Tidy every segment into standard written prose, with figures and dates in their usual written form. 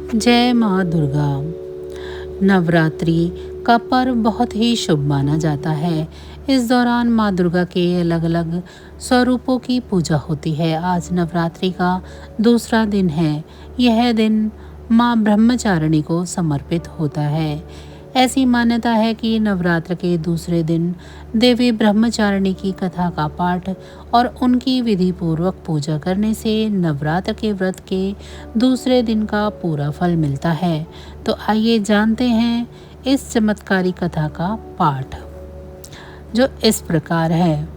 जय माँ दुर्गा। नवरात्रि का पर्व बहुत ही शुभ माना जाता है। इस दौरान माँ दुर्गा के अलग अलग स्वरूपों की पूजा होती है। आज नवरात्रि का दूसरा दिन है। यह दिन माँ ब्रह्मचारिणी को समर्पित होता है। ऐसी मान्यता है कि नवरात्र के दूसरे दिन देवी ब्रह्मचारिणी की कथा का पाठ और उनकी विधि पूर्वक पूजा करने से नवरात्र के व्रत के दूसरे दिन का पूरा फल मिलता है। तो आइए जानते हैं इस चमत्कारी कथा का पाठ, जो इस प्रकार है।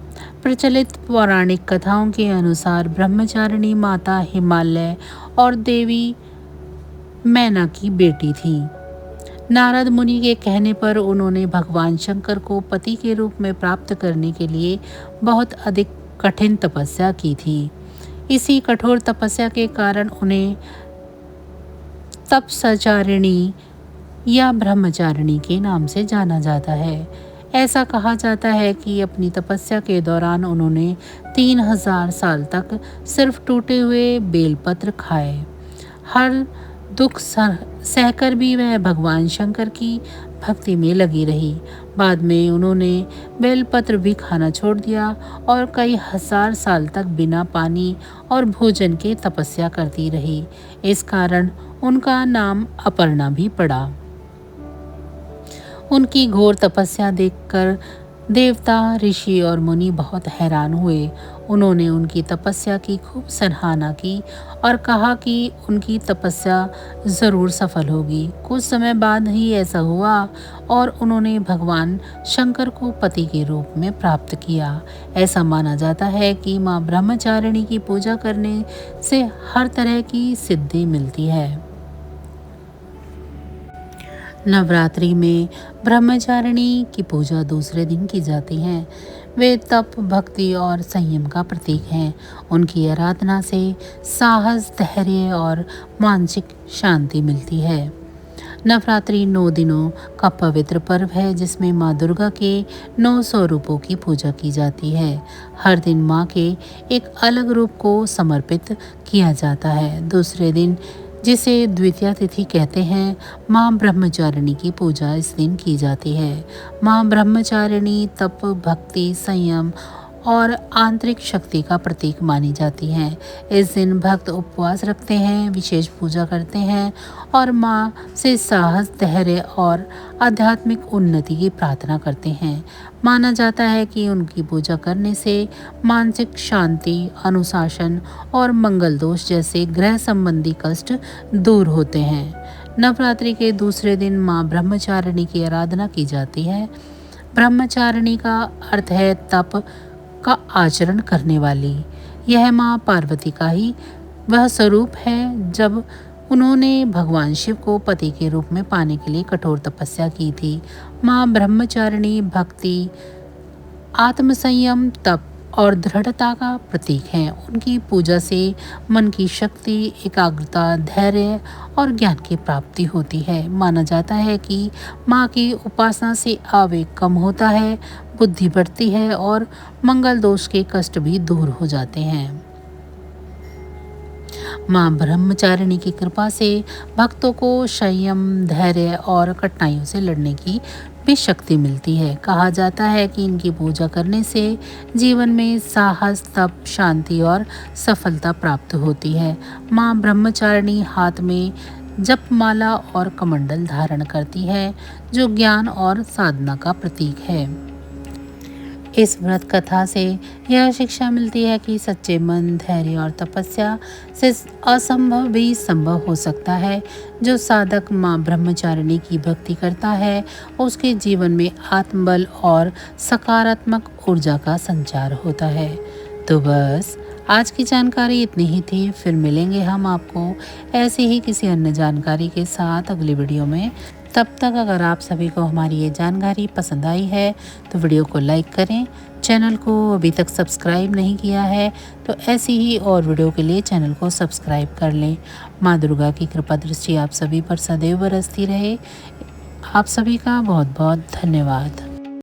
प्रचलित पौराणिक कथाओं के अनुसार ब्रह्मचारिणी माता हिमालय और देवी मैना की बेटी थी। नारद मुनि के कहने पर उन्होंने भगवान शंकर को पति के रूप में प्राप्त करने के लिए बहुत अधिक कठिन तपस्या की थी। इसी कठोर तपस्या के कारण उन्हें तपस्चारिणी या ब्रह्मचारिणी के नाम से जाना जाता है। ऐसा कहा जाता है कि अपनी तपस्या के दौरान उन्होंने 3000 साल तक सिर्फ टूटे हुए बेलपत्र खाए। हर दुख सहकर भी वह भगवान शंकर की भक्ति में लगी रही। बाद में उन्होंने बेलपत्र भी खाना छोड़ दिया और कई हजार साल तक बिना पानी और भोजन के तपस्या करती रही। इस कारण उनका नाम अपर्णा भी पड़ा। उनकी घोर तपस्या देखकर देवता, ऋषि और मुनि बहुत हैरान हुए। उन्होंने उनकी तपस्या की खूब सराहना की और कहा कि उनकी तपस्या ज़रूर सफल होगी। कुछ समय बाद ही ऐसा हुआ और उन्होंने भगवान शंकर को पति के रूप में प्राप्त किया। ऐसा माना जाता है कि माँ ब्रह्मचारिणी की पूजा करने से हर तरह की सिद्धि मिलती है। नवरात्रि में ब्रह्मचारिणी की पूजा दूसरे दिन की जाती है। वे तप, भक्ति और संयम का प्रतीक हैं। उनकी आराधना से साहस, धैर्य और मानसिक शांति मिलती है। नवरात्रि 9 दिनों का पवित्र पर्व है, जिसमें माँ दुर्गा के 9 स्वरूपों की पूजा की जाती है। हर दिन माँ के एक अलग रूप को समर्पित किया जाता है। दूसरे दिन, जिसे द्वितीया तिथि कहते हैं, माँ ब्रह्मचारिणी की पूजा इस दिन की जाती है। माँ ब्रह्मचारिणी तप, भक्ति, संयम और आंतरिक शक्ति का प्रतीक मानी जाती हैं। इस दिन भक्त उपवास रखते हैं, विशेष पूजा करते हैं और माँ से साहस, धैर्य और आध्यात्मिक उन्नति की प्रार्थना करते हैं। माना जाता है कि उनकी पूजा करने से मानसिक शांति, अनुशासन और मंगल दोष जैसे ग्रह संबंधी कष्ट दूर होते हैं। नवरात्रि के दूसरे दिन माँ ब्रह्मचारिणी की आराधना की जाती है। ब्रह्मचारिणी का अर्थ है तप का आचरण करने वाली। यह माँ पार्वती का ही वह स्वरूप है जब उन्होंने भगवान शिव को पति के रूप में पाने के लिए कठोर तपस्या की थी। माँ ब्रह्मचारिणी भक्ति, आत्मसंयम, तप और दृढ़ता का प्रतीक है। उनकी पूजा से मन की शक्ति, एकाग्रता, धैर्य और ज्ञान की प्राप्ति होती है। माना जाता है कि माँ की उपासना से आवेग कम होता है, बुद्धि बढ़ती है और मंगल दोष के कष्ट भी दूर हो जाते हैं। माँ ब्रह्मचारिणी की कृपा से भक्तों को संयम, धैर्य और कठिनाइयों से लड़ने की भी शक्ति मिलती है। कहा जाता है कि इनकी पूजा करने से जीवन में साहस, तप, शांति और सफलता प्राप्त होती है। माँ ब्रह्मचारिणी हाथ में जपमाला और कमंडल धारण करती है, जो ज्ञान और साधना का प्रतीक है। इस व्रत कथा से यह शिक्षा मिलती है कि सच्चे मन, धैर्य और तपस्या से असंभव भी संभव हो सकता है। जो साधक माँ ब्रह्मचारिणी की भक्ति करता है, उसके जीवन में आत्मबल और सकारात्मक ऊर्जा का संचार होता है। तो बस आज की जानकारी इतनी ही थी। फिर मिलेंगे हम आपको ऐसी ही किसी अन्य जानकारी के साथ अगली वीडियो में। तब तक अगर आप सभी को हमारी ये जानकारी पसंद आई है तो वीडियो को लाइक करें। चैनल को अभी तक सब्सक्राइब नहीं किया है तो ऐसी ही और वीडियो के लिए चैनल को सब्सक्राइब कर लें। माँ दुर्गा की कृपा दृष्टि आप सभी पर सदैव बरसती रहे। आप सभी का बहुत बहुत धन्यवाद।